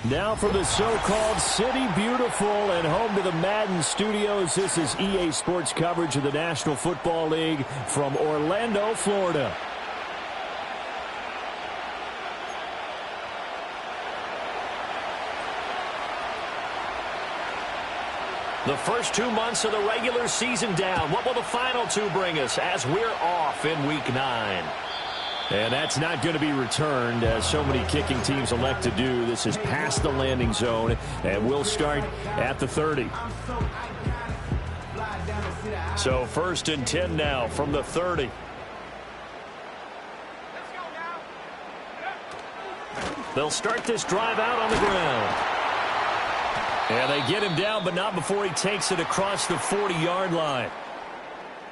Now for the so-called City Beautiful and home to the Madden Studios. This is EA Sports coverage of the National Football League from Orlando, Florida. The first 2 months of the regular season down. What will the final two bring us as we're off in Week 9? And that's not going to be returned, as so many kicking teams elect to do. This is past the landing zone, and we'll start at the 30. So 1st and 10 now from the 30. They'll start this drive out on the ground. And they get him down, but not before he takes it across the 40-yard line.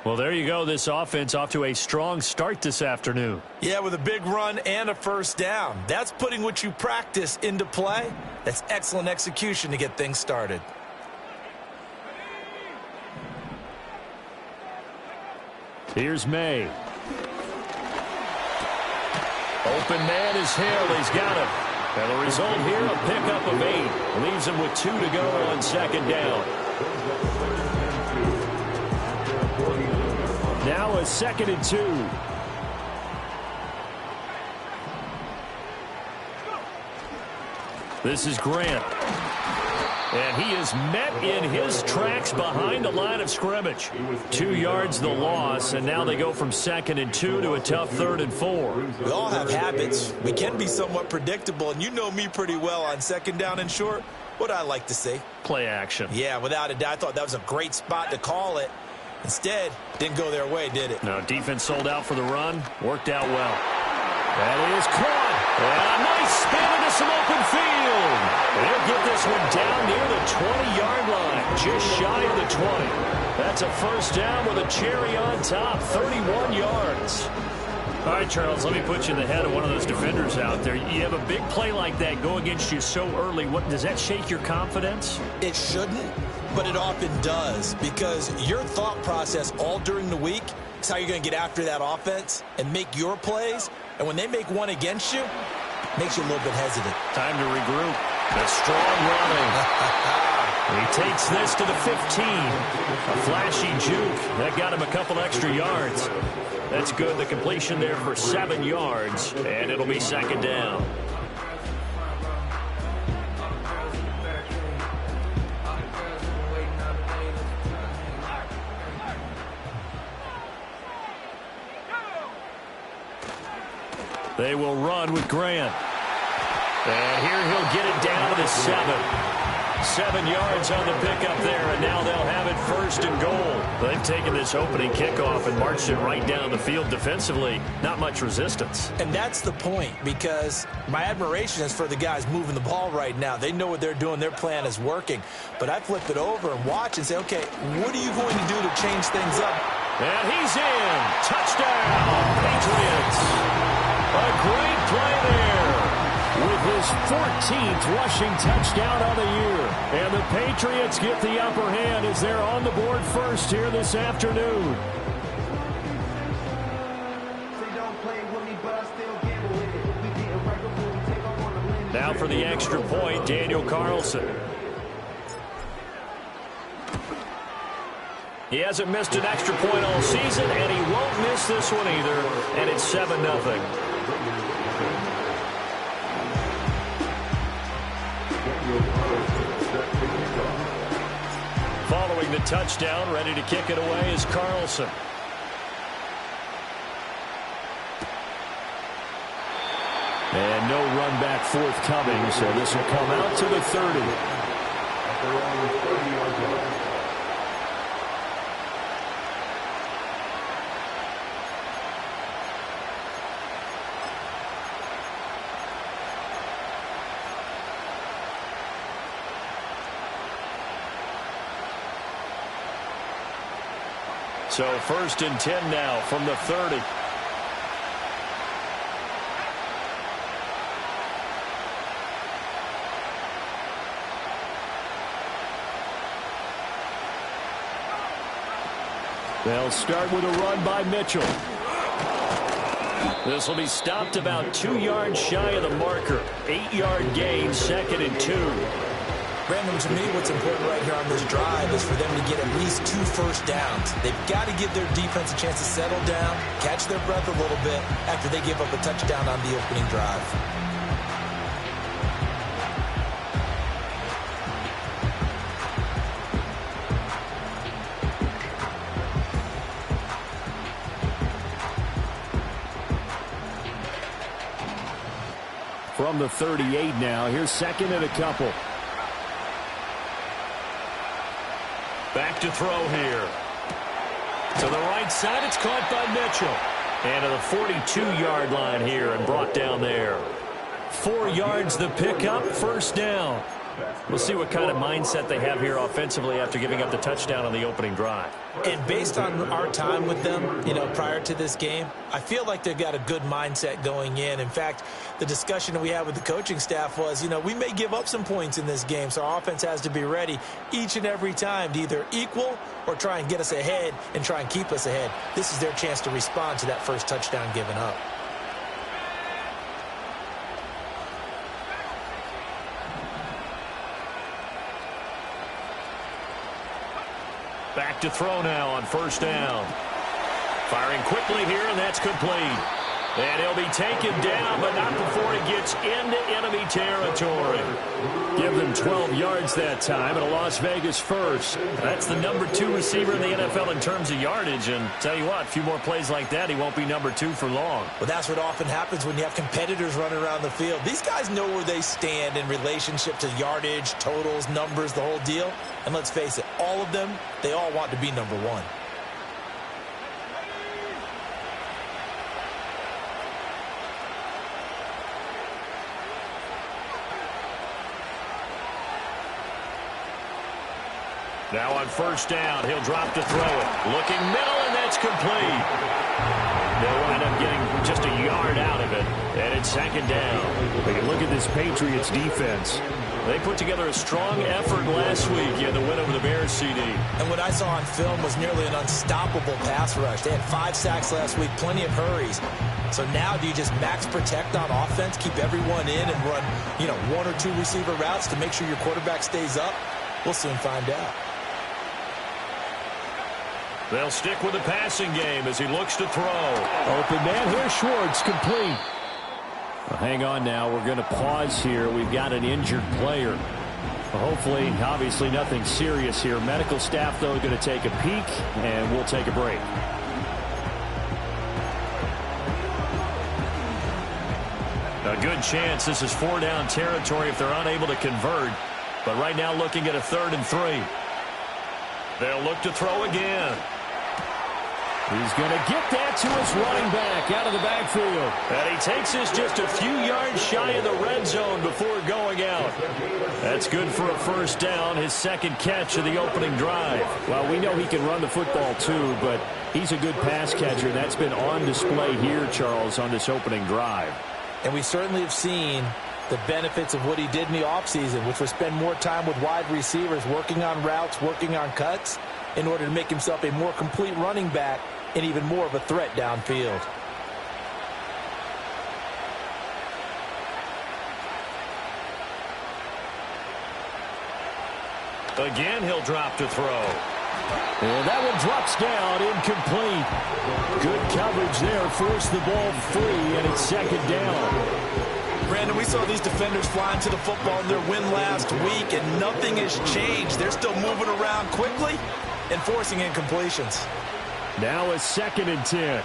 Well, there you go. This offense off to a strong start this afternoon. Yeah, with a big run and a first down. That's putting what you practice into play. That's excellent execution to get things started. Here's May. Open man is Hill. He's got him. And the result here, a pickup of 8. Leaves him with 2 to go on 2nd down. Now a 2nd and 2. This is Grant. And he is met in his tracks behind the line of scrimmage. 2 yards the loss, and now they go from 2nd and 2 to a tough 3rd and 4. We all have habits. We can be somewhat predictable, and you know me pretty well on 2nd down and short. What I like to see? Play action. Yeah, without a doubt. I thought that was a great spot to call it. Instead, didn't go their way, did it? No, defense sold out for the run. Worked out well. That is caught. And a nice spin into some open field. They'll get this one down near the 20-yard line. Just shy of the 20. That's a first down with a cherry on top. 31 yards. All right, Charles, let me put you in the head of one of those defenders out there. You have a big play like that go against you so early. What does that shake your confidence? It shouldn't, but it often does, because your thought process all during the week is how you're going to get after that offense and make your plays. And when they make one against you, it makes you a little bit hesitant. Time to regroup. A strong running. He takes this to the 15. A flashy juke. That got him a couple extra yards. That's good. The completion there for 7 yards, and it'll be 2nd down. They will run with Grant. And here he'll get it down to the 7. 7 yards on the pickup there, and now they'll have it 1st and goal. They've taken this opening kickoff and marched it right down the field defensively. Not much resistance. And that's the point, because my admiration is for the guys moving the ball right now. They know what they're doing. Their plan is working. But I flip it over and watch and say, okay, what are you going to do to change things up? And he's in. Touchdown, Patriots. A great play there. With his 14th rushing touchdown on the year. And the Patriots get the upper hand as they're on the board first here this afternoon. Now for the extra point, Daniel Carlson. He hasn't missed an extra point all season, and he won't miss this one either. And it's 7-0. Following the touchdown, ready to kick it away is Carlson. And no run back forthcoming, so this will come out to the 30. So 1st and 10 now from the 30. They'll start with a run by Mitchell. This will be stopped about 2 yards shy of the marker. 8-yard gain, 2nd and 2. Brandon, to me, what's important right here on this drive is for them to get at least 2 first downs. They've got to give their defense a chance to settle down, catch their breath a little bit after they give up a touchdown on the opening drive. From the 38 now, here's 2nd and a couple. Back to throw here. To the right side, it's caught by Mitchell. And to the 42-yard line here and brought down there. 4 yards the pickup, first down. We'll see what kind of mindset they have here offensively after giving up the touchdown on the opening drive. And based on our time with them, prior to this game, I feel like they've got a good mindset going in. In fact, the discussion that we had with the coaching staff was, we may give up some points in this game, so our offense has to be ready each and every time to either equal or try and get us ahead and try and keep us ahead. This is their chance to respond to that first touchdown given up. Back to throw now on first down. Firing quickly here, and that's complete. And he'll be taken down, but not before he gets into enemy territory. Give them 12 yards that time, and a Las Vegas first. That's the number 2 receiver in the NFL in terms of yardage. And tell you what, a few more plays like that, he won't be number 2 for long. Well, that's what often happens when you have competitors running around the field. These guys know where they stand in relationship to yardage, totals, numbers, the whole deal. And let's face it, all of them, they all want to be number 1. Now on first down, he'll drop to throw it. Looking middle, and that's complete. They'll wind up getting just a yard out of it, and it's 2nd down. Take a look at this Patriots defense. They put together a strong effort last week in the win over the Bears, CD. And what I saw on film was nearly an unstoppable pass rush. They had 5 sacks last week, plenty of hurries. So now do you just max protect on offense, keep everyone in, and run 1 or 2 receiver routes to make sure your quarterback stays up? We'll soon find out. They'll stick with the passing game as he looks to throw. Open man here, Schwartz, complete. Well, hang on now. We're going to pause here. We've got an injured player. Well, hopefully, obviously, nothing serious here. Medical staff, though, going to take a peek, and we'll take a break. A good chance this is 4-down territory if they're unable to convert. But right now, looking at a 3rd and 3. They'll look to throw again. He's going to get that to his running back out of the backfield. And he takes this just a few yards shy of the red zone before going out. That's good for a first down, his 2nd catch of the opening drive. Well, we know he can run the football too, but he's a good pass catcher. That's been on display here, Charles, on this opening drive. And we certainly have seen the benefits of what he did in the offseason, which was spend more time with wide receivers, working on routes, working on cuts, in order to make himself a more complete running back and even more of a threat downfield. Again, he'll drop to throw. And that one drops down, incomplete. Good coverage there, forced the ball free, and it's 2nd down. Brandon, we saw these defenders flying to the football in their win last week, and nothing has changed. They're still moving around quickly and forcing incompletions. Now a 2nd and 10.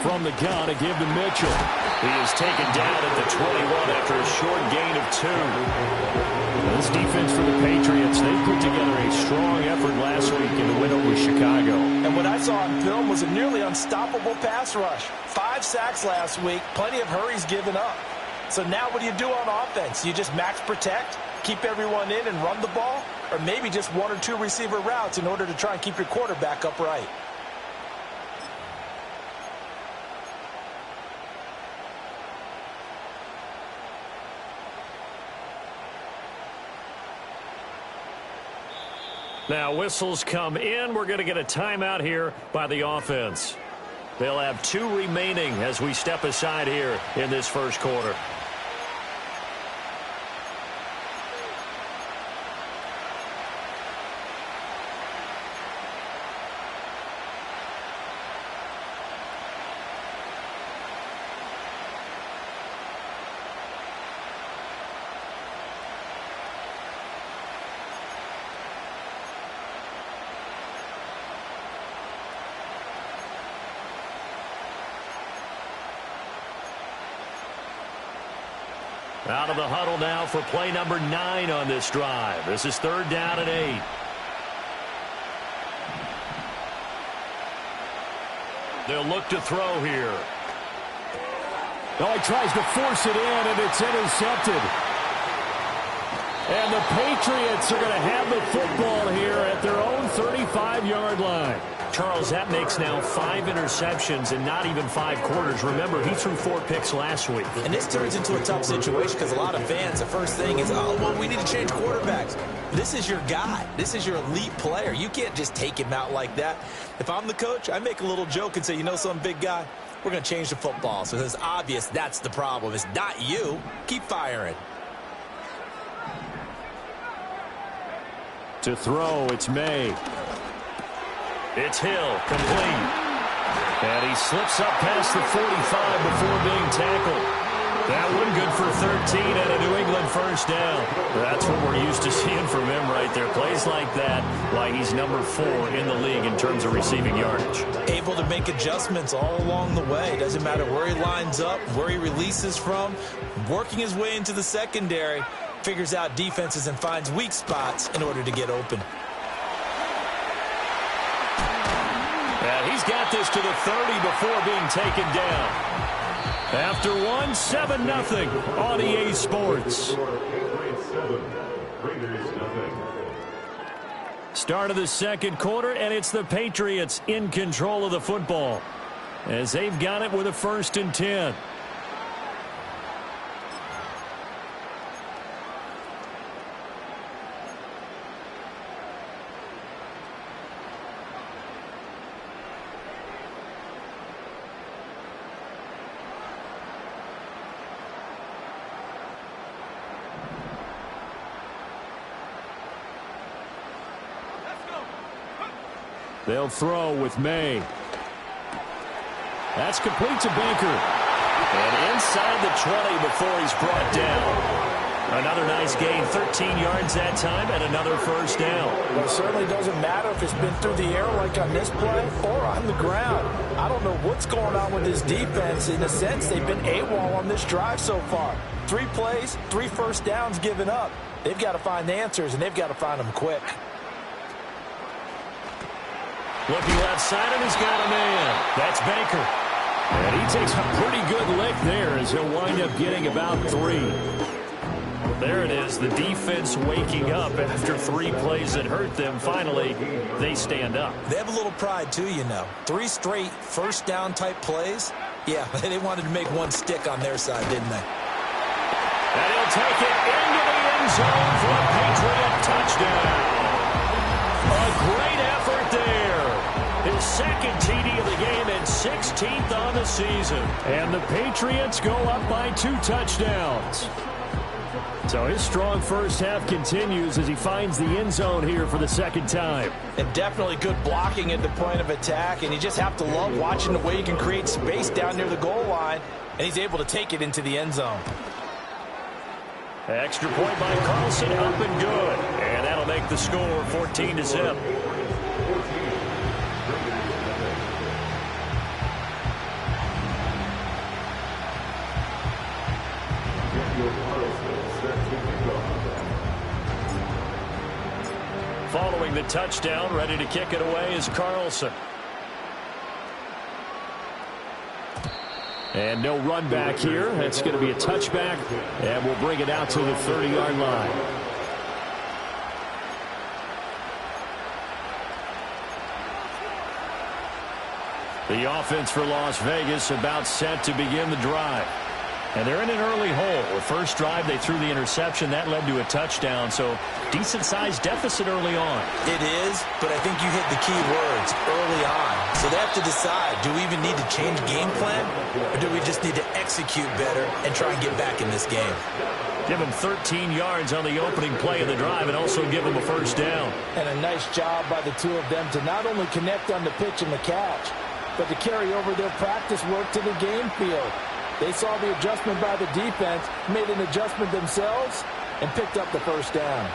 From the gun, a give to Mitchell. He is taken down at the 21 after a short gain of 2. This defense for the Patriots, they put together a strong effort last week in the win over Chicago. And what I saw on film was a nearly unstoppable pass rush. 5 sacks last week, plenty of hurries given up. So now what do you do on offense? You just max protect, keep everyone in and run the ball? Or maybe just 1 or 2 receiver routes in order to try and keep your quarterback upright? Now whistles come in. We're going to get a timeout here by the offense. They'll have 2 remaining as we step aside here in this first quarter. Out of the huddle now for play number 9 on this drive. This is 3rd down and 8. They'll look to throw here. Oh, he tries to force it in, and it's intercepted. And the Patriots are going to have the football here at their own 35-yard line. Charles, that makes now 5 interceptions in not even 5 quarters. Remember, he threw 4 picks last week. And this turns into a tough situation because a lot of fans, the first thing is, oh, well, we need to change quarterbacks. This is your guy. This is your elite player. You can't just take him out like that. If I'm the coach, I make a little joke and say, you know something, big guy? We're going to change the football. So it's obvious that's the problem. It's not you. Keep firing. To throw, it's May. It's Hill, complete. And he slips up past the 45 before being tackled. That one good for 13 and a New England first down. That's what we're used to seeing from him right there. Plays like that, why he's number 4 in the league in terms of receiving yardage. Able to make adjustments all along the way. Doesn't matter where he lines up, where he releases from. Working his way into the secondary. Figures out defenses and finds weak spots in order to get open. And he's got this to the 30 before being taken down. After 1, 7-0 on EA Sports. Start of the second quarter, and it's the Patriots in control of the football as they've got it with a 1st and 10. They'll throw with May. That's complete to Baker. And inside the 20 before he's brought down. Another nice gain, 13 yards that time, and another first down. Well, it certainly doesn't matter if it's been through the air like on this play or on the ground. I don't know what's going on with this defense. In a sense, they've been AWOL on this drive so far. 3 plays, 3 first downs given up. They've got to find answers, and they've got to find them quick. Looking left side, and he's got a man. That's Baker. And he takes a pretty good lick there as he'll wind up getting about 3. There it is, the defense waking up after 3 plays that hurt them. Finally, they stand up. They have a little pride, too, you know. 3 straight first down type plays. Yeah, they wanted to make one stick on their side, didn't they? And he'll take it into the end zone for a Patriot touchdown. A great effort there. His 2nd TD of the game and 16th on the season. And the Patriots go up by 2 touchdowns. So his strong first half continues as he finds the end zone here for the 2nd time. And definitely good blocking at the point of attack, and you just have to love watching the way he can create space down near the goal line, and he's able to take it into the end zone. Extra point by Carlson, up and good. And that'll make the score 14-0. Following the touchdown, ready to kick it away is Carlson. And no run back here. That's going to be a touchback, and we'll bring it out to the 30-yard line. The offense for Las Vegas about set to begin the drive. And they're in an early hole. The first drive, they threw the interception. That led to a touchdown. So decent-sized deficit early on. It is, but I think you hit the key words, early on. So they have to decide, do we even need to change game plan? Or do we just need to execute better and try and get back in this game? Give him 13 yards on the opening play of the drive and also give him a first down. And a nice job by the two of them to not only connect on the pitch and the catch, but to carry over their practice work to the game field. They saw the adjustment by the defense, made an adjustment themselves, and picked up the first down.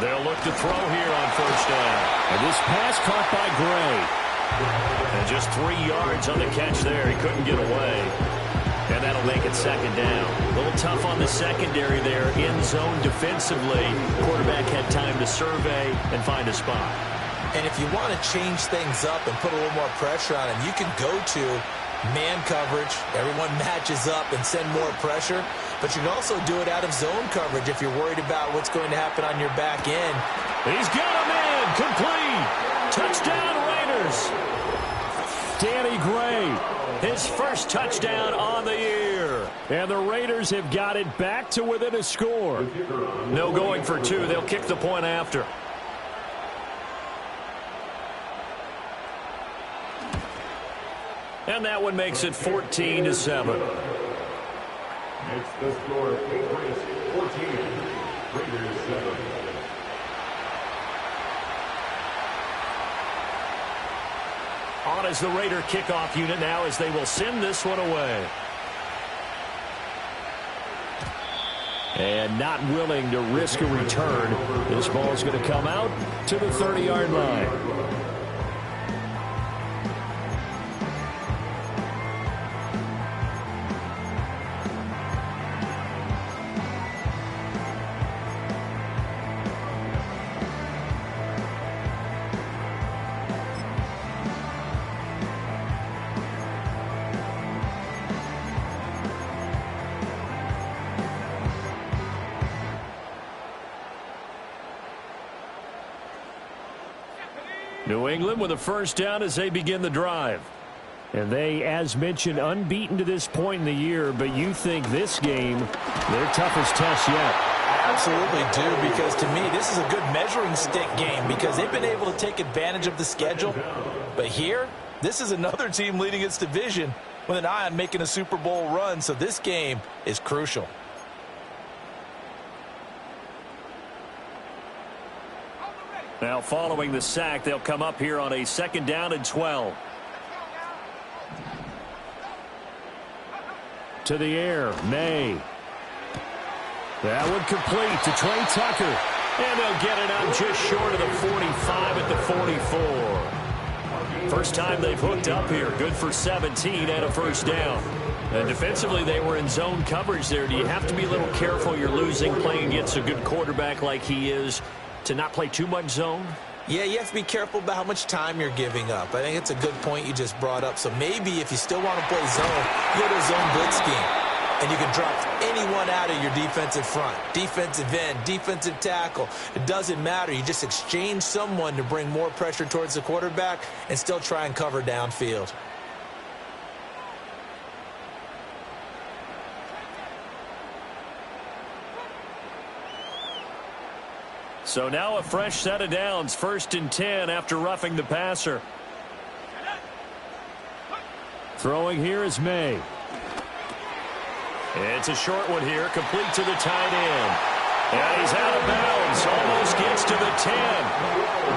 They'll look to throw here on first down. And this pass caught by Gray. And just 3 yards on the catch there. He couldn't get away. And that'll make it second down. A little tough on the secondary there. In zone defensively. Quarterback had time to survey and find a spot. And if you want to change things up and put a little more pressure on him, you can go to man coverage. Everyone matches up and send more pressure. But you can also do it out of zone coverage if you're worried about what's going to happen on your back end. He's got a man. Complete. Touchdown Raiders. Danny Gray, his first touchdown on the year. And the Raiders have got it back to within a score. No going for two. They'll kick the point after. And that one makes it 14-7. It's the score, Patriots 14, Raiders 7. On as the Raider kickoff unit now as they will send this one away. And not willing to risk a return. This ball is going to come out to the 30-yard line. New England with a first down as they begin the drive. And they, as mentioned, unbeaten to this point in the year, but you think this game, their toughest test yet. I absolutely do, because to me, this is a good measuring stick game because they've been able to take advantage of the schedule. But here, this is another team leading its division with an eye on making a Super Bowl run, so this game is crucial. Now, following the sack, they'll come up here on a 2nd down and 12. To the air, May. That one complete to Trey Tucker. And they'll get it out just short of the 45 at the 44. First time they've hooked up here. Good for 17 and a first down. And defensively, they were in zone coverage there. Do you have to be a little careful? You're losing playing against a good quarterback like he is, to not play too much zone? Yeah, you have to be careful about how much time you're giving up. I think it's a good point you just brought up. So maybe if you still want to play zone, you go to a zone blitz scheme. And you can drop anyone out of your defensive front. Defensive end, defensive tackle. It doesn't matter. You just exchange someone to bring more pressure towards the quarterback and still try and cover downfield. So now a fresh set of downs, 1st and 10 after roughing the passer. Throwing here is May. It's a short one here, complete to the tight end. And he's out of bounds, almost gets to the 10.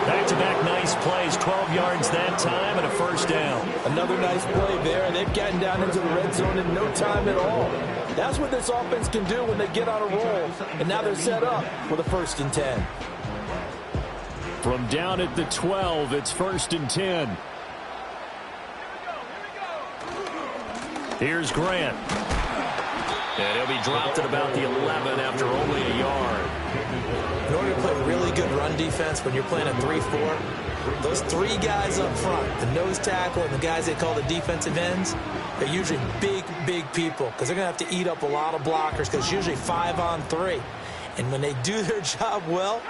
Back-to-back nice plays, 12 yards that time and a first down. Another nice play there, and they've gotten down into the red zone in no time at all. That's what this offense can do when they get on a roll. And now they're set up with a 1st and 10. From down at the 12, it's 1st and 10. Here's Grant. And he'll be dropped at about the 11 after only a yard. In order to play really good run defense when you're playing a 3-4, those 3 guys up front, the nose tackle and the guys they call the defensive ends, they're usually big, big people because they're going to have to eat up a lot of blockers because it's usually 5-on-3. And when they do their job well,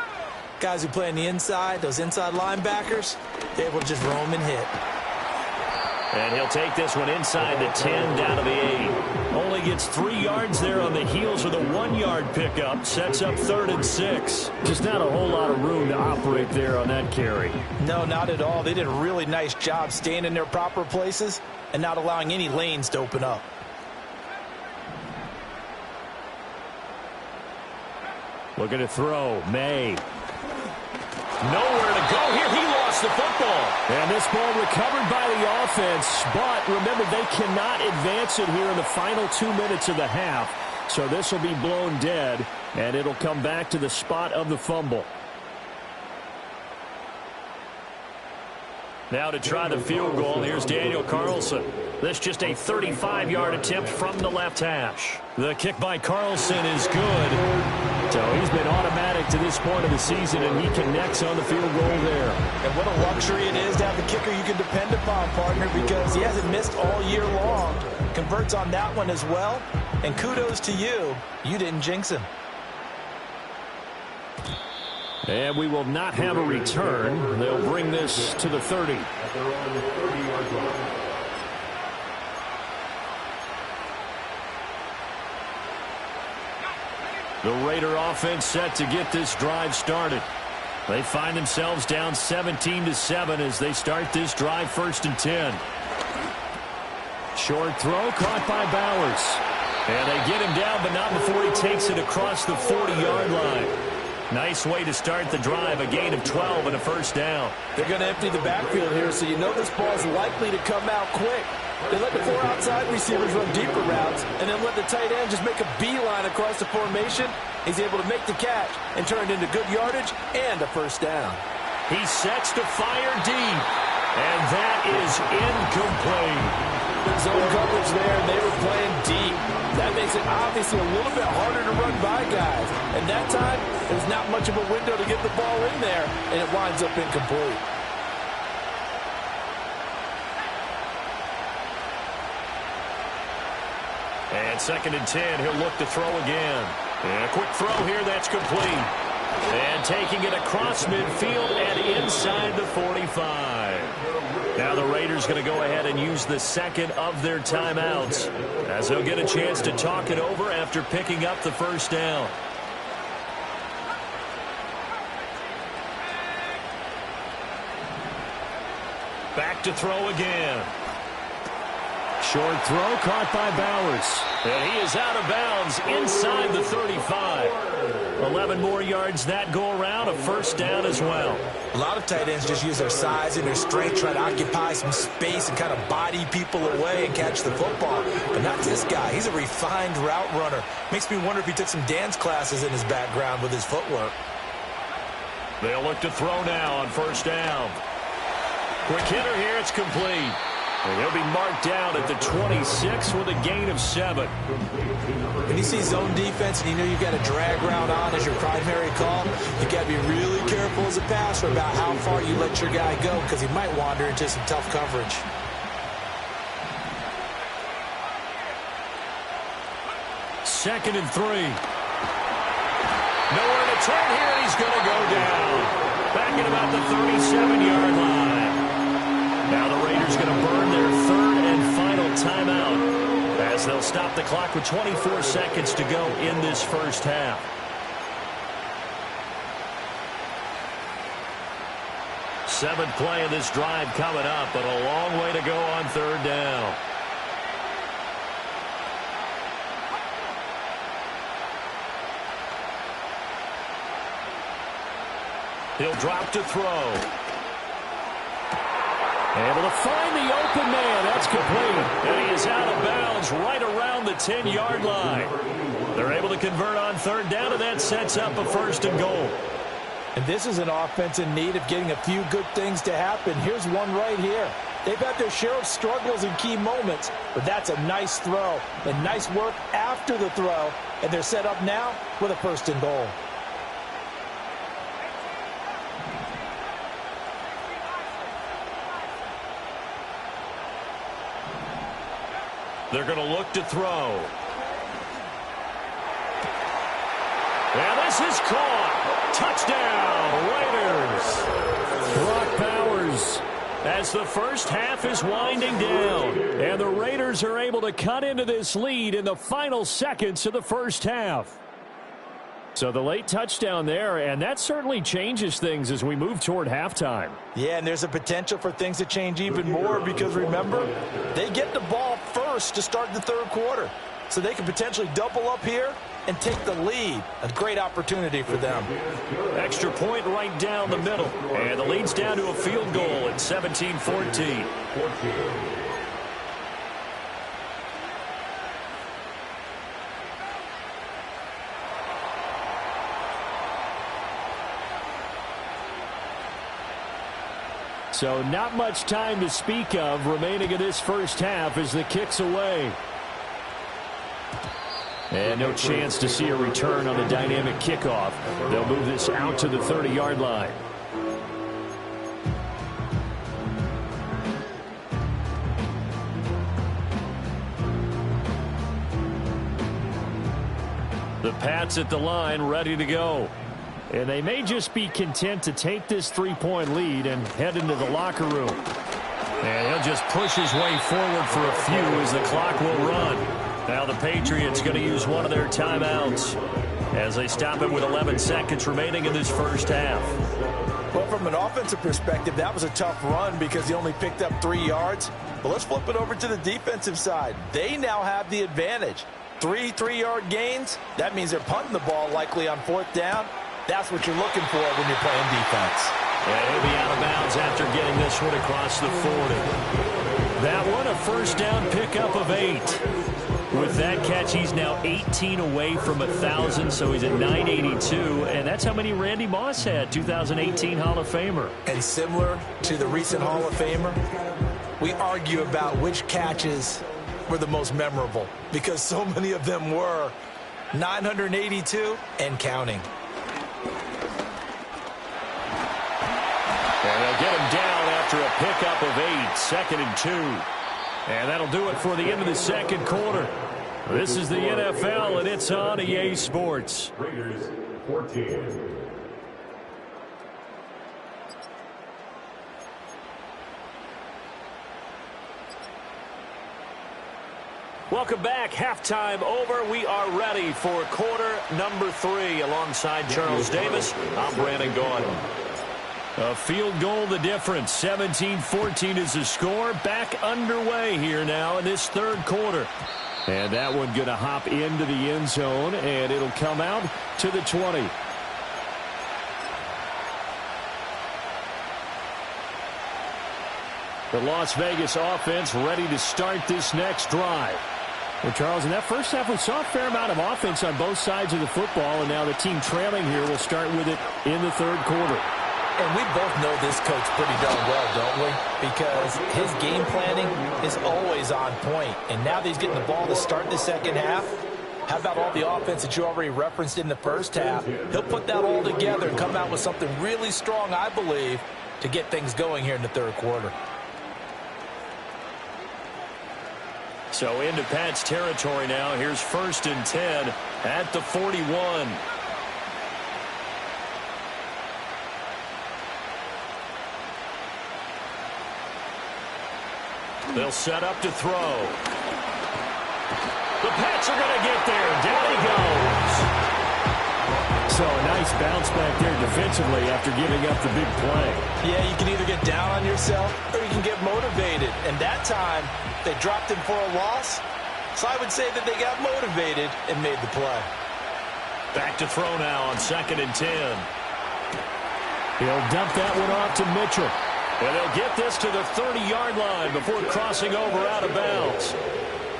guys who play on the inside, those inside linebackers, they're able to just roam and hit. And he'll take this one inside the 10 down to the 8. Only gets 3 yards there on the heels of the 1-yard pickup. Sets up 3rd and 6. Just not a whole lot of room to operate there on that carry. No, not at all. They did a really nice job staying in their proper places and not allowing any lanes to open up. Looking to throw. May. Nowhere to go here. He lost the football. And this ball recovered by the offense. But remember, they cannot advance it here in the final 2 minutes of the half. So this will be blown dead, and it'll come back to the spot of the fumble. Now to try the field goal, here's Daniel Carlson. This just a 35-yard attempt from the left hash. The kick by Carlson is good. So he's been automatic to this point of the season, and he connects on the field goal there. And what a luxury it is to have a kicker you can depend upon, partner, because he hasn't missed all year long. Converts on that one as well. And kudos to you. You didn't jinx him. And we will not have a return. They'll bring this to the 30. The Raider offense set to get this drive started. They find themselves down 17-7 as they start this drive 1st and 10. Short throw caught by Bowers. And they get him down, but not before he takes it across the 40-yard line. Nice way to start the drive, a gain of 12 and a 1st down. They're going to empty the backfield here, so you know this ball is likely to come out quick. They let the 4 outside receivers run deeper routes, and then let the tight end just make a beeline across the formation. He's able to make the catch and turn it into good yardage and a 1st down. He sets to fire deep, and that is incomplete. Zone coverage there, and they were playing deep. That makes it obviously a little bit harder to run by guys. And that time, there's not much of a window to get the ball in there, and it winds up incomplete. And 2nd and 10, he'll look to throw again. And a quick throw here, that's complete. And taking it across midfield and inside the 45. Now the Raiders going to go ahead and use the 2nd of their timeouts, as they'll get a chance to talk it over after picking up the 1st down. Back to throw again. Short throw caught by Bowers. And he is out of bounds inside the 35. 11 more yards that go around, a 1st down as well. A lot of tight ends just use their size and their strength, try to occupy some space and kind of body people away and catch the football. But not this guy. He's a refined route runner. Makes me wonder if he took some dance classes in his background with his footwork. They'll look to throw now on 1st down. Quick hitter here, it's complete. And he'll be marked down at the 26 with a gain of 7. When you see zone defense and you know you've got a drag route on as your primary call, you've got to be really careful as a passer about how far you let your guy go, because he might wander into some tough coverage. Second and 3. Nowhere to turn here, and he's going to go down. Back at about the 37-yard line. Now the Raiders going to burn their 3rd and final timeout, as they'll stop the clock with 24 seconds to go in this 1st half. Seventh play of this drive coming up, but a long way to go on 3rd down. He'll drop to throw. Able to find the open man. That's complete. And he is out of bounds right around the 10-yard line. They're able to convert on 3rd down, and that sets up a 1st and goal. And this is an offense in need of getting a few good things to happen. Here's one right here. They've had their share of struggles in key moments, but that's a nice throw and nice work after the throw. And they're set up now with a 1st and goal. They're going to look to throw. And this is caught. Touchdown, Raiders. Brock Bowers as the first half is winding down. And the Raiders are able to cut into this lead in the final seconds of the first half. So the late touchdown there, and that certainly changes things as we move toward halftime. Yeah, and there's a potential for things to change even more because, remember, they get the ball first to start the third quarter. So they can potentially double up here and take the lead. A great opportunity for them. Extra point right down the middle. And the lead's down to a field goal at 17-14. So not much time to speak of remaining in this first half as the kick's away. And no chance to see a return on the dynamic kickoff. They'll move this out to the 30-yard line. The Pats at the line, ready to go. And they may just be content to take this three-point lead and head into the locker room. And he'll just push his way forward for a few as the clock will run. Now the Patriots going to use one of their timeouts as they stop it with 11 seconds remaining in this first half. Well, from an offensive perspective, that was a tough run because he only picked up 3 yards. But let's flip it over to the defensive side. They now have the advantage. 3 3-yard gains. That means they're punting the ball likely on 4th down. That's what you're looking for when you're playing defense. And he'll be out of bounds after getting this one across the 40. That one, a first down pickup of 8. With that catch, he's now 18 away from 1,000, so he's at 982, and that's how many Randy Moss had, 2018 Hall of Famer. And similar to the recent Hall of Famer, we argue about which catches were the most memorable because so many of them were 982 and counting. And they'll get him down after a pickup of 8, 2nd and 2. And that'll do it for the end of the second quarter. This is the NFL, and it's on EA Sports. Raiders 14. Welcome back. Halftime over. We are ready for quarter number 3. Alongside Charles Davis, I'm Brandon Gaudin. A field goal the difference. 17-14 is the score. Back underway here now in this third quarter. And that one going to hop into the end zone, and it'll come out to the 20. The Las Vegas offense ready to start this next drive. Well, Charles, in that first half, we saw a fair amount of offense on both sides of the football, and now the team trailing here will start with it in the third quarter. And we both know this coach pretty darn well, don't we? Because his game planning is always on point. And now that he's getting the ball to start the second half, how about all the offense that you already referenced in the first half? He'll put that all together and come out with something really strong, I believe, to get things going here in the third quarter. So into Pat's territory now. Here's 1st and 10 at the 41. They'll set up to throw. The Pats are going to get there. Down he goes. So a nice bounce back there defensively after giving up the big play. Yeah, you can either get down on yourself or you can get motivated. And that time, they dropped him for a loss. So I would say that they got motivated and made the play. Back to throw now on 2nd and 10. He'll dump that one off to Mitchell. And they'll get this to the 30-yard line before crossing over out of bounds.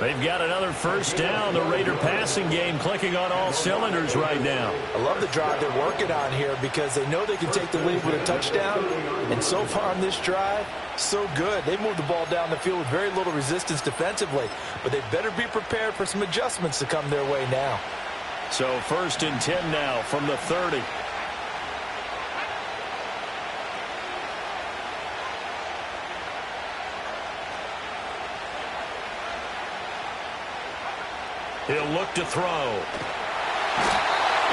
They've got another first down. The Raider passing game clicking on all cylinders right now. I love the drive they're working on here because they know they can take the lead with a touchdown. And so far on this drive, so good. They moved the ball down the field with very little resistance defensively. But they better be prepared for some adjustments to come their way now. So 1st and 10 now from the 30. He'll look to throw.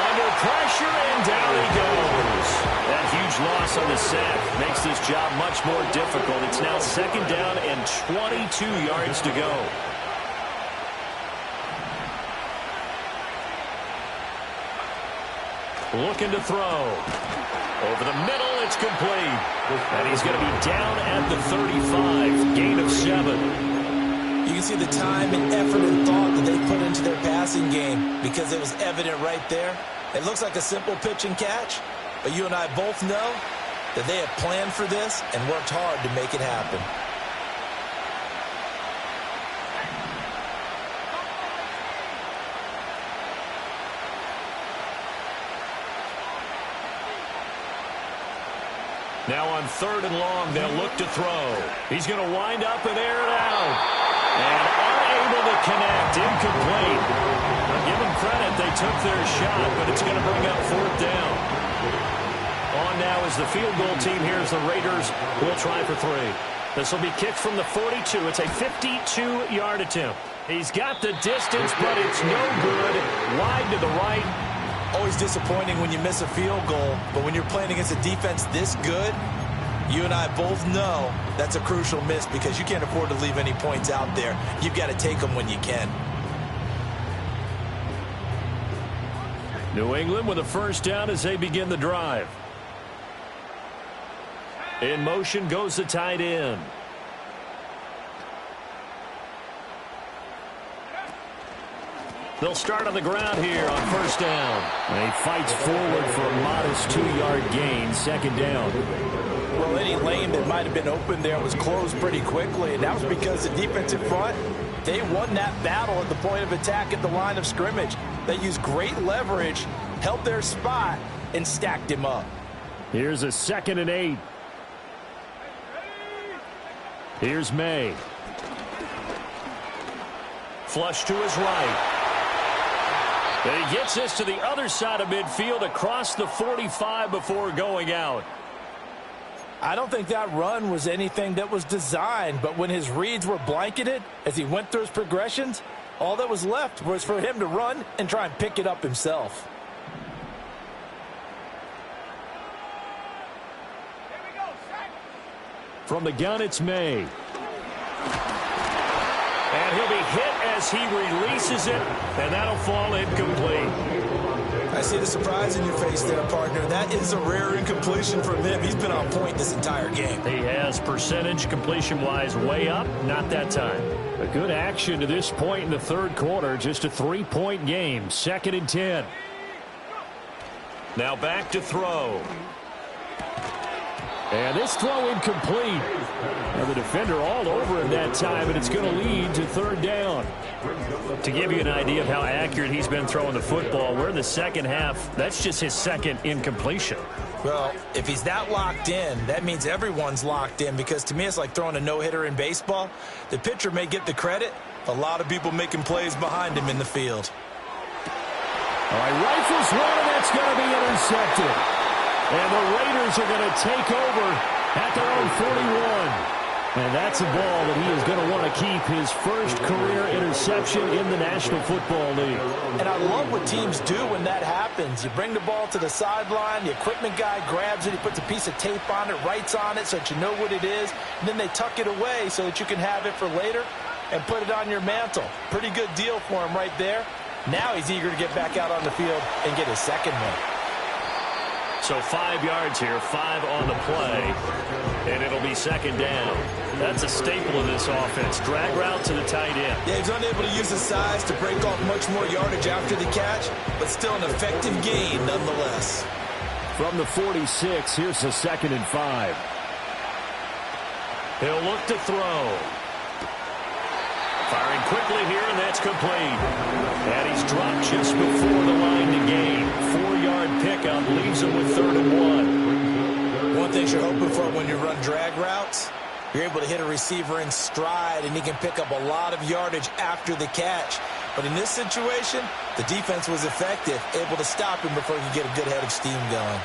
Under pressure, and down he goes. That huge loss on the sack makes this job much more difficult. It's now 2nd down and 22 yards to go. Looking to throw. Over the middle, it's complete. And he's going to be down at the 35. Gain of 7. You can see the time and effort and thought that they put into their passing game because it was evident right there. It looks like a simple pitch and catch, but you and I both know that they had planned for this and worked hard to make it happen. Now on 3rd and long, they'll look to throw. He's going to wind up and air it out. And unable to connect, incomplete. Now give them credit, they took their shot, but it's going to bring up 4th down. On now is the field goal team here as the Raiders will try for 3. This will be kicked from the 42. It's a 52-yard attempt. He's got the distance, but it's no good. Wide to the right. Always disappointing when you miss a field goal, but when you're playing against a defense this good, you and I both know that's a crucial miss because you can't afford to leave any points out there. You've got to take them when you can. New England with a 1st down as they begin the drive. In motion goes the tight end. They'll start on the ground here on 1st down. And he fights forward for a modest 2-yard gain, 2nd down. Well, any lane that might have been open there was closed pretty quickly, and that was because the defensive front, they won that battle at the point of attack at the line of scrimmage. They used great leverage, held their spot, and stacked him up. Here's a 2nd and 8. Here's May. Flush to his right. And he gets this to the other side of midfield across the 45 before going out. I don't think that run was anything that was designed, but when his reads were blanketed as he went through his progressions, all that was left was for him to run and try and pick it up himself. From the gun, it's May. And he'll be hit as he releases it, and that'll fall incomplete. I see the surprise in your face there, partner. That is a rare incompletion from him. He's been on point this entire game. He has percentage completion-wise way up, not that time. A good action to this point in the 3rd quarter, just a 3-point game, 2nd and 10. Now back to throw. And this throw incomplete. And the defender all over him that time, and it's going to lead to 3rd down. To give you an idea of how accurate he's been throwing the football, we're in the 2nd half. That's just his 2nd incompletion. Well, if he's that locked in, that means everyone's locked in, because to me it's like throwing a no-hitter in baseball. The pitcher may get the credit. A lot of people making plays behind him in the field. All right, rifles one, and that's going to be intercepted. And the Raiders are going to take over at their own 41. And that's a ball that he is going to want to keep, his first career interception in the National Football League. And I love what teams do when that happens. You bring the ball to the sideline, the equipment guy grabs it, he puts a piece of tape on it, writes on it so that you know what it is, and then they tuck it away so that you can have it for later and put it on your mantle. Pretty good deal for him right there. Now he's eager to get back out on the field and get his 2nd one. So 5 yards here, 5 on the play, and it'll be 2nd down. That's a staple of this offense. Drag route to the tight end. Yeah, he's unable to use his size to break off much more yardage after the catch, but still an effective gain nonetheless. From the 46, here's the 2nd and 5. He'll look to throw. Firing quickly here, and that's complete. And he's dropped just before the line to gain. 4-yard pickup leaves him with 3rd and 1. One thing you're hoping for when you run drag routes, you're able to hit a receiver in stride, and he can pick up a lot of yardage after the catch. But in this situation, the defense was effective, able to stop him before he could get a good head of steam going.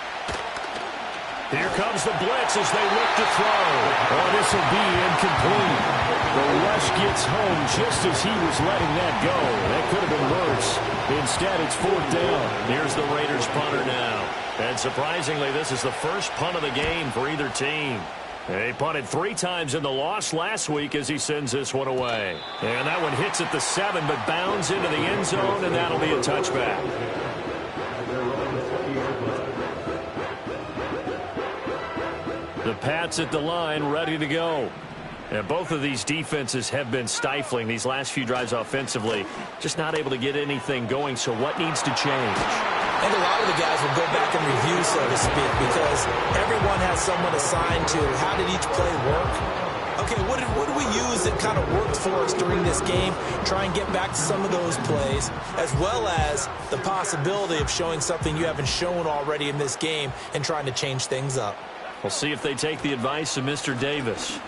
Here comes the blitz as they look to throw. Oh, this will be incomplete. The rush gets home just as he was letting that go. That could have been worse. Instead, it's 4th down. Here's the Raiders punter now. And surprisingly, this is the first punt of the game for either team. He punted 3 times in the loss last week as he sends this one away. And that one hits at the 7, but bounds into the end zone, and that'll be a touchback. The Pats at the line, ready to go. And both of these defenses have been stifling these last few drives offensively. Just not able to get anything going, so what needs to change? And a lot of the guys will go back and review, so to speak, because everyone has someone assigned to how did each play work. Okay, what do we use that kind of worked for us during this game? Try and get back to some of those plays, as well as the possibility of showing something you haven't shown already in this game and trying to change things up. We'll see if they take the advice of Mr. Davis.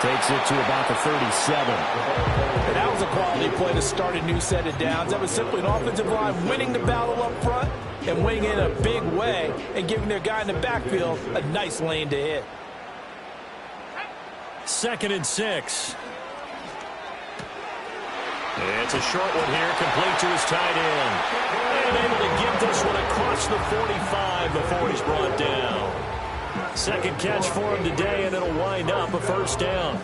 Takes it to about the 37. And that was a quality play to start a new set of downs. That was simply an offensive line winning the battle up front and winning in a big way and giving their guy in the backfield a nice lane to hit. 2nd and 6. It's a short one here, complete to his tight end. And able to get this one across the 45 before he's brought down. 2nd catch for him today, and it'll wind up a first down.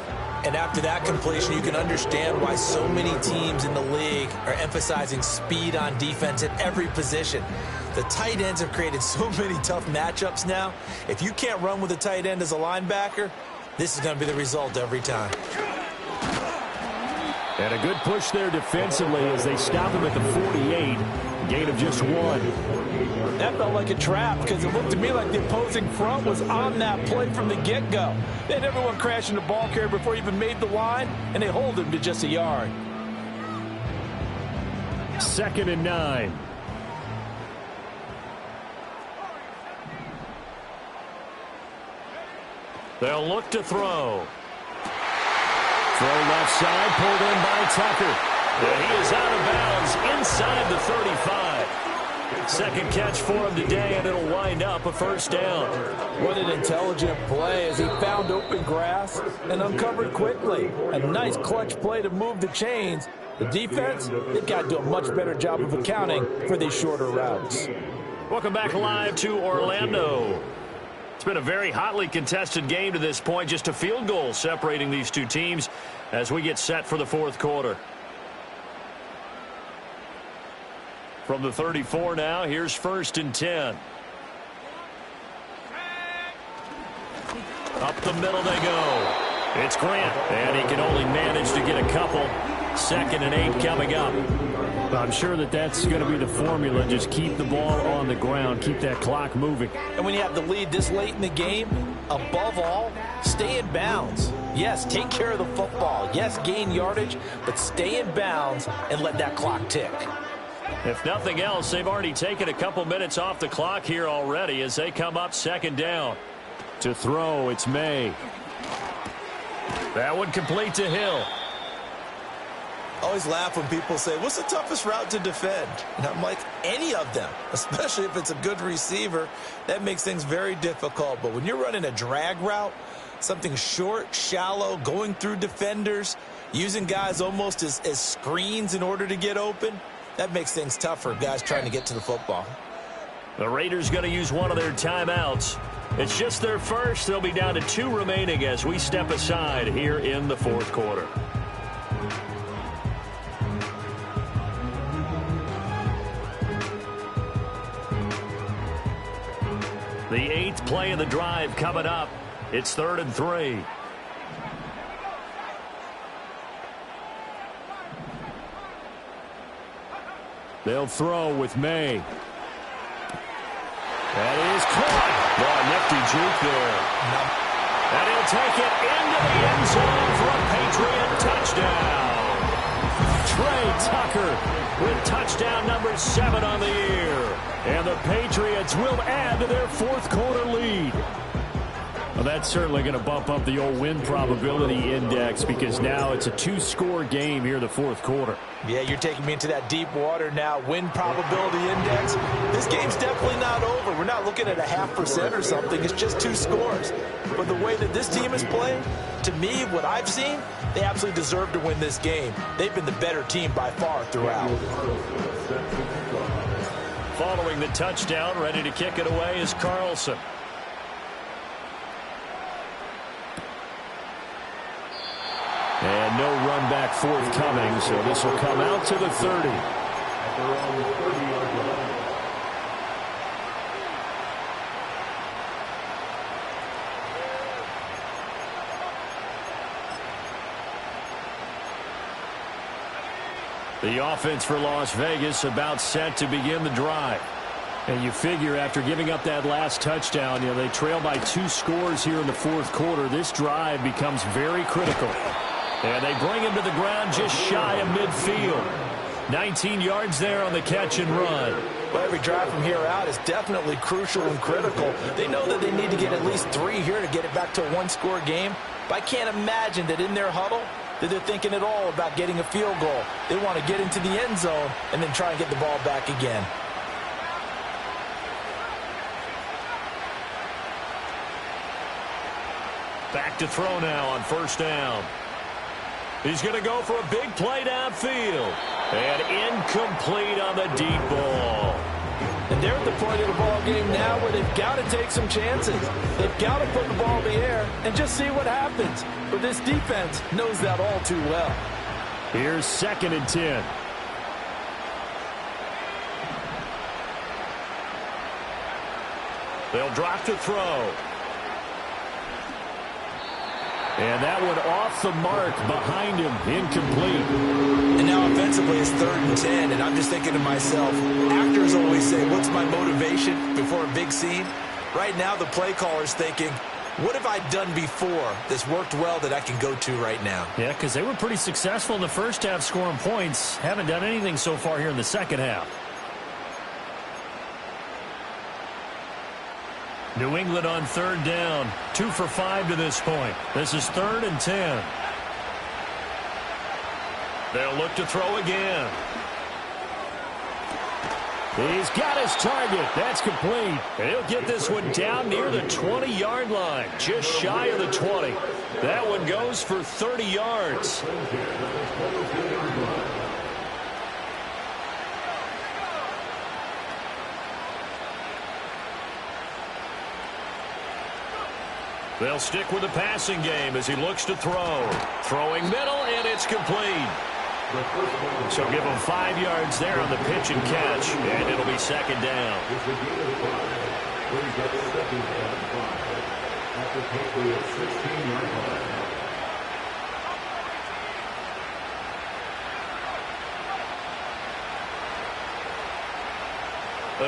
And after that completion, you can understand why so many teams in the league are emphasizing speed on defense at every position. The tight ends have created so many tough matchups now. If you can't run with a tight end as a linebacker, this is going to be the result every time. And a good push there defensively as they stop him at the 48. Gain of just 1. That felt like a trap because it looked to me like the opposing front was on that play from the get-go. They had everyone crashing the ball carrier before he even made the line, and they hold him to just a yard. 2nd and 9. They'll look to throw. Throw left side, pulled in by Tucker. And he is out of bounds inside the 35. 2nd catch for him today, and it'll wind up a first down. What an intelligent play as he found open grass and uncovered quickly. A nice clutch play to move the chains. The defense, they've got to do a much better job of accounting for these shorter routes. Welcome back live to Orlando. It's been a very hotly contested game to this point. Just a field goal separating these two teams as we get set for the 4th quarter. From the 34 now, here's 1st and 10. Up the middle they go. It's Grant, and he can only manage to get a couple. 2nd and 8 coming up. I'm sure that's going to be the formula. Just keep the ball on the ground. Keep that clock moving. And when you have the lead this late in the game, above all, stay in bounds. Yes, take care of the football. Yes, gain yardage, but stay in bounds and let that clock tick. If nothing else, they've already taken a couple minutes off the clock here already as they come up 2nd down. To throw, it's May. That one complete to Hill. I always laugh when people say, what's the toughest route to defend? And I'm like, any of them, especially if it's a good receiver. That makes things very difficult. But when you're running a drag route, something short, shallow, going through defenders, using guys almost as screens in order to get open, that makes things tough for guys trying to get to the football. The Raiders going to use one of their timeouts. It's just their first. They'll be down to 2 remaining as we step aside here in the 4th quarter. The 8th play of the drive coming up. It's 3rd and 3. They'll throw with May. That is caught. Oh, nifty juke there. And he'll take it into the end zone for a Patriot touchdown. Trey Tucker with touchdown number 7 on the year. And the Patriots will add to their 4th quarter lead. Well, that's certainly going to bump up the old win probability index because now it's a 2-score game here in the 4th quarter. Yeah, you're taking me into that deep water now. Win probability index. This game's definitely not over. We're not looking at a 0.5% or something. It's just 2 scores. But the way that this team is playing, to me, what I've seen, they absolutely deserve to win this game. They've been the better team by far throughout. following the touchdown. Ready to kick it away is Carlson. And no run back forthcoming, so this will come out to the 30. At their own 30-yard line. The offense for Las Vegas about set to begin the drive. And you figure after giving up that last touchdown, they trail by 2 scores here in the fourth quarter. This drive becomes very critical. And they bring him to the ground just shy of midfield. 19 yards there on the catch and run. Well, every drive from here out is definitely crucial and critical. They know that they need to get at least 3 here to get it back to a one-score game. But I can't imagine that in their huddle that they're thinking at all about getting a field goal. They want to get into the end zone and then try and get the ball back again. Back to throw now on first down. He's going to go for a big play downfield. And incomplete on the deep ball. And they're at the point of the ball game now where they've got to take some chances. They've got to put the ball in the air and just see what happens. But this defense knows that all too well. Here's 2nd and 10. They'll drop to throw. And that one off the mark behind him, incomplete. And now offensively it's 3rd and 10, and I'm just thinking to myself, actors always say, what's my motivation before a big scene? Right now the play caller's thinking, what have I done before that's worked well that I can go to right now? Yeah, because they were pretty successful in the first half scoring points. Haven't done anything so far here in the second half. New England on 3rd down. 2 for 5 to this point. This is 3rd and 10. They'll look to throw again. He's got his target. That's complete. He'll get this one down near the 20-yard line. Just shy of the 20. That one goes for 30 yards. They'll stick with the passing game as he looks to throw. Throwing middle, and it's complete. So give him 5 yards there on the pitch and catch, and it'll be 2nd down.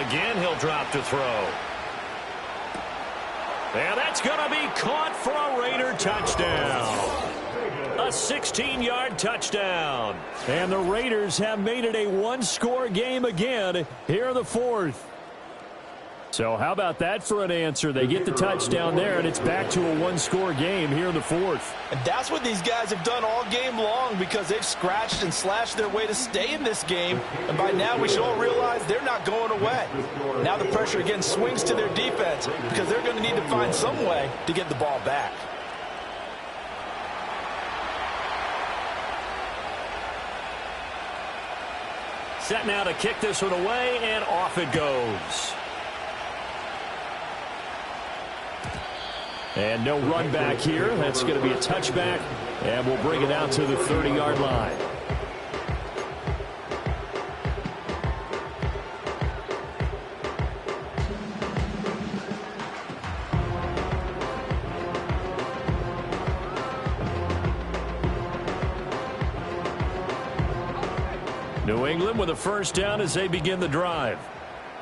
Again, he'll drop to throw. And that's going to be caught for a Raider touchdown. A 16-yard touchdown. And the Raiders have made it a one-score game again here in the fourth. So how about that for an answer? They get the touchdown there, and it's back to a one-score game here in the fourth. And that's what these guys have done all game long because they've scratched and slashed their way to stay in this game. And by now we should all realize they're not going away. Now the pressure again swings to their defense because they're going to need to find some way to get the ball back. Set now to kick this one away, and off it goes. And no run back here. That's going to be a touchback, and we'll bring it out to the 30-yard line. New England with a first down as they begin the drive.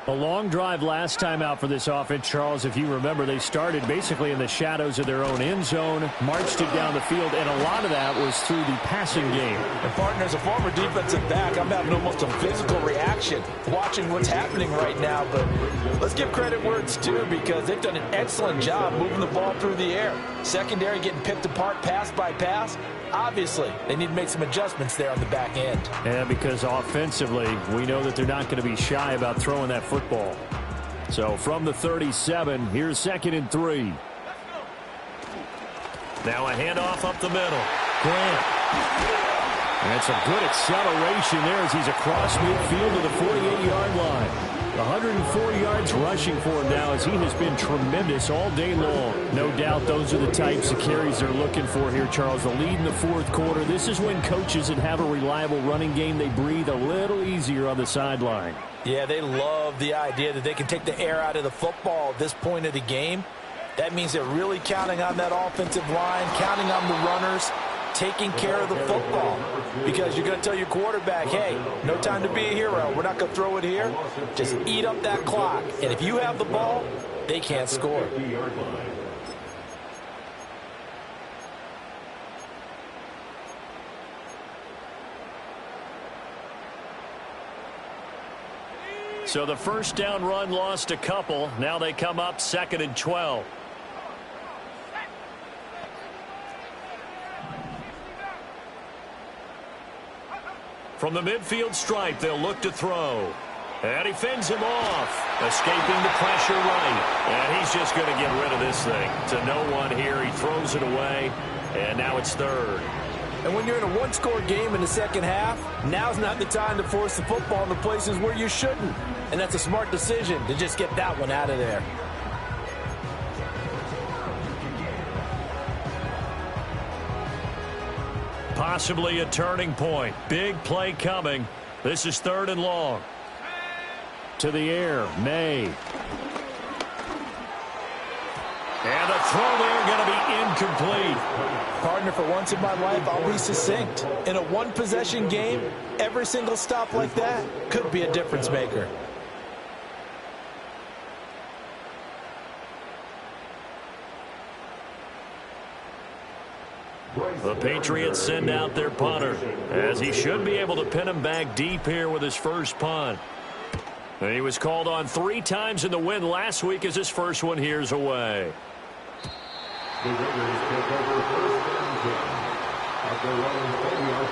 A long drive last time out for this offense, Charles. If you remember, they started basically in the shadows of their own end zone, marched it down the field, and a lot of that was through the passing game. And, partner, as a former defensive back, I'm having almost a physical reaction watching what's happening right now. But let's give credit where it's due because they've done an excellent job moving the ball through the air. Secondary getting picked apart pass by pass. Obviously, they need to make some adjustments there on the back end. Yeah, because offensively, we know that they're not going to be shy about throwing that football. So from the 37, here's 2nd and 3. Now a handoff up the middle. Grant. And it's a good acceleration there as he's across midfield to the 48-yard line. 104 yards rushing for him now as he has been tremendous all day long. No doubt those are the types of carries they're looking for here, Charles. The lead in the fourth quarter. This is when coaches that have a reliable running game, they breathe a little easier on the sideline. Yeah, they love the idea that they can take the air out of the football at this point of the game. That means they're really counting on that offensive line, counting on the runners, taking care of the football. Because you're going to tell your quarterback, hey, no time to be a hero. We're not going to throw it here. Just eat up that clock. And if you have the ball, they can't score. So the first down run lost a couple. Now they come up 2nd and 12. From the midfield stripe, they'll look to throw. And he fends him off, escaping the pressure right. And he's just going to get rid of this thing. To no one here, he throws it away, and now it's 3rd. And when you're in a one-score game in the second half, now's not the time to force the football in the places where you shouldn't. And that's a smart decision to just get that one out of there. Possibly a turning point. Big play coming. This is 3rd and long. To the air, May. And the throw there going to be incomplete. Partner, for once in my life, I'll be succinct. In a one-possession game, every single stop like that could be a difference maker. The Patriots send out their punter, as he should be able to pin him back deep here with his first punt. And he was called on 3 times in the win last week as his first one here's away. The Raiders take over 1st and 10 at the running 40-yard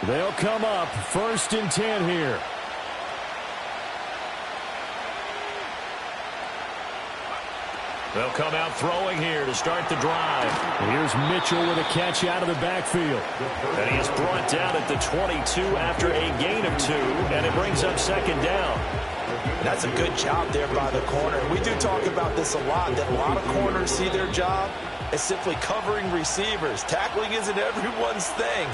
line. They'll come up 1st and 10 here. They'll come out throwing here to start the drive. Here's Mitchell with a catch out of the backfield. And he is brought down at the 22 after a gain of 2, and it brings up 2nd down. That's a good job there by the corner. We do talk about this a lot, that a lot of corners see their job as simply covering receivers. Tackling isn't everyone's thing.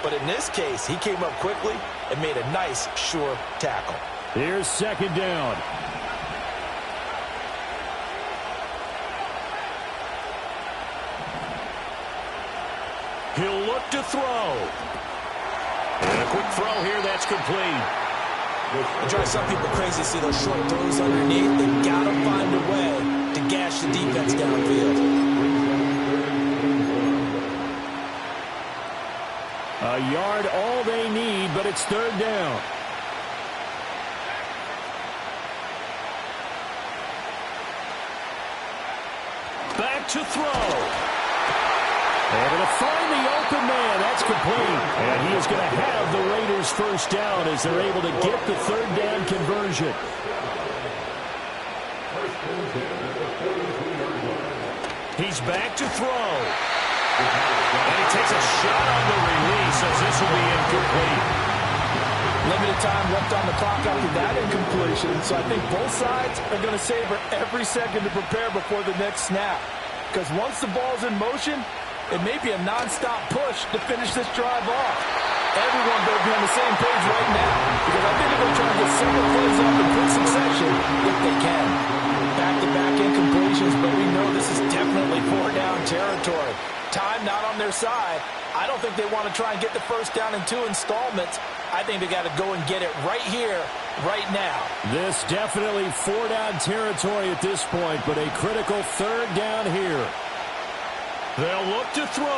But in this case, he came up quickly and made a nice, sure tackle. Here's 2nd down. He'll look to throw. And a quick throw here, that's complete. It drives some people crazy to see those short throws underneath. They've got to find a way to gash the defense downfield. A yard all they need, but it's 3rd down. Back to throw. Able to find the open man. That's complete. And he is going to have the Raiders first down as they're able to get the 3rd down conversion. He's back to throw. And he takes a shot on the release as this will be incomplete. Limited time left on the clock after that incompletion. So I think both sides are going to savor every second to prepare before the next snap. Because once the ball's in motion, it may be a non-stop push to finish this drive off. Everyone better be on the same page right now, because I think they're going to try to get several plays off in quick succession if they can. Back-to-back incompletions, but we know this is definitely 4-down territory. Time not on their side. I don't think they want to try and get the first down in 2 installments. I think they got to go and get it right here, right now. This definitely 4-down territory at this point, but a critical 3rd down here. They'll look to throw.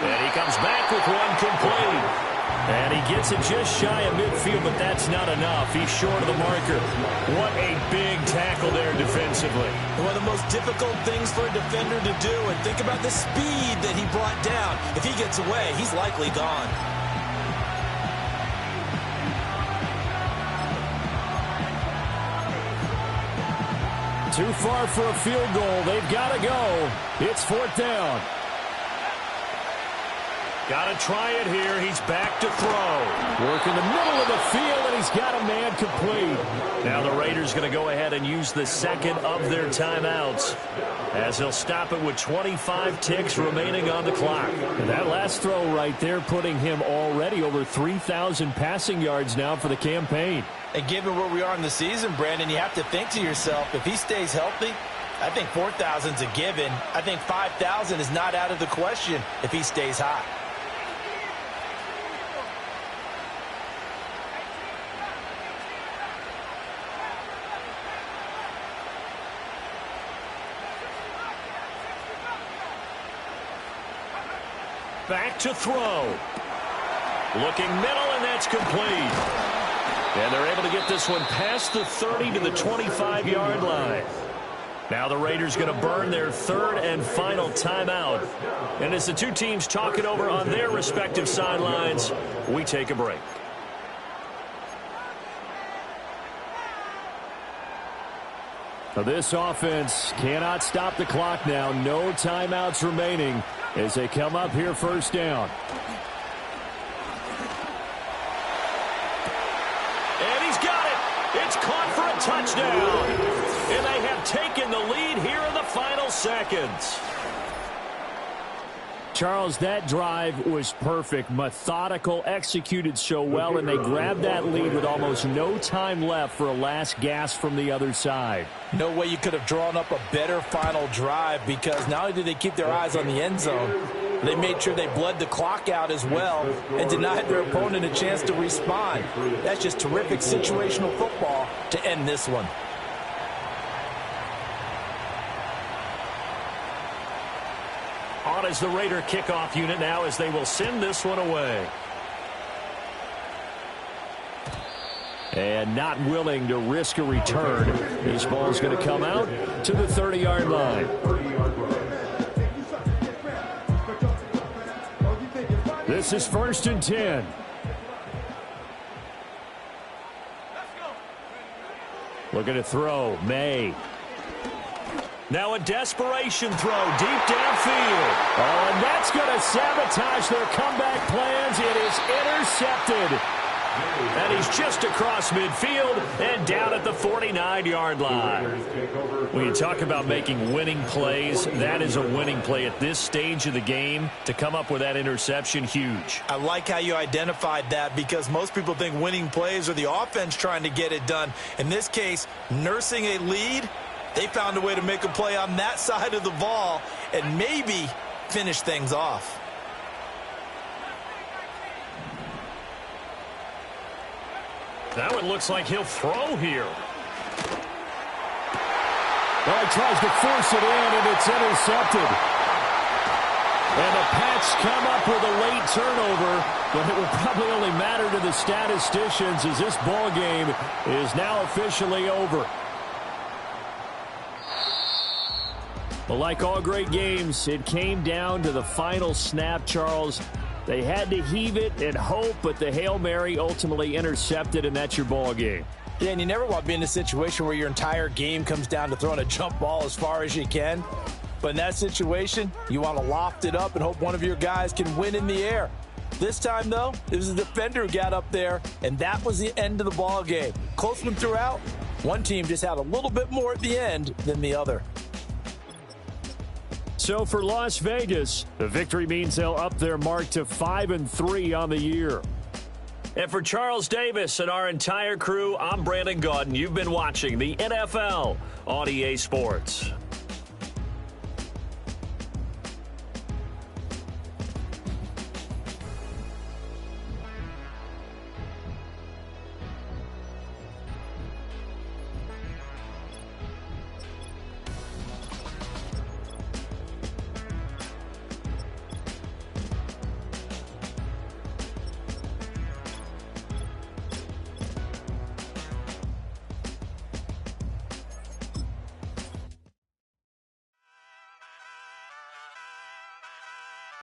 And he comes back with one complete. And he gets it just shy of midfield, but that's not enough. He's short of the marker. What a big tackle there defensively. One of the most difficult things for a defender to do, and think about the speed that he brought down. If he gets away, he's likely gone. Too far for a field goal. They've got to go. It's 4th down. Got to try it here. He's back to throw. Work in the middle of the field, and he's got a man complete. Now the Raiders going to go ahead and use the second of their timeouts, as they'll stop it with 25 ticks remaining on the clock. And that last throw right there putting him already over 3,000 passing yards now for the campaign. And given where we are in the season, Brandon, you have to think to yourself, if he stays healthy, I think 4,000 is a given. I think 5,000 is not out of the question if he stays hot. Back to throw. Looking middle, and that's complete. And they're able to get this one past the 30 to the 25-yard line. Now the Raiders going to burn their third and final timeout. And as the two teams talk it over on their respective sidelines, we take a break. This offense cannot stop the clock now. No timeouts remaining as they come up here 1st down. And he's got it. It's caught for a touchdown. And they have taken the lead here in the final seconds. Charles, that drive was perfect, methodical, executed so well, and they grabbed that lead with almost no time left for a last gasp from the other side. No way you could have drawn up a better final drive, because not only did they keep their eyes on the end zone, they made sure they bled the clock out as well and denied their opponent a chance to respond. That's just terrific situational football to end this one. On as the Raider kickoff unit now, as they will send this one away. And not willing to risk a return. This ball's going to come out to the 30-yard line. This is 1st and 10. Looking to throw. May. Now a desperation throw deep downfield. Oh, and that's going to sabotage their comeback plans. It is intercepted. And he's just across midfield and down at the 49-yard line. When you talk about making winning plays, that is a winning play at this stage of the game. To come up with that interception, huge. I like how you identified that, because most people think winning plays are the offense trying to get it done. In this case, nursing a lead, they found a way to make a play on that side of the ball and maybe finish things off. Now it looks like he'll throw here. Well, he tries to force it in, and it's intercepted. And the Pats come up with a late turnover, but it will probably only matter to the statisticians as this ball game is now officially over. Well, like all great games, it came down to the final snap, Charles. They had to heave it and hope, but the Hail Mary ultimately intercepted, and that's your ball game. Yeah, and you never want to be in a situation where your entire game comes down to throwing a jump ball as far as you can. But in that situation, you want to loft it up and hope one of your guys can win in the air. This time, though, it was a defender who got up there, and that was the end of the ball game. Close one throughout. One team just had a little bit more at the end than the other. So for Las Vegas, the victory means they'll up their mark to 5-3 on the year. And for Charles Davis and our entire crew, I'm Brandon Gaudin. You've been watching the NFL on EA Sports.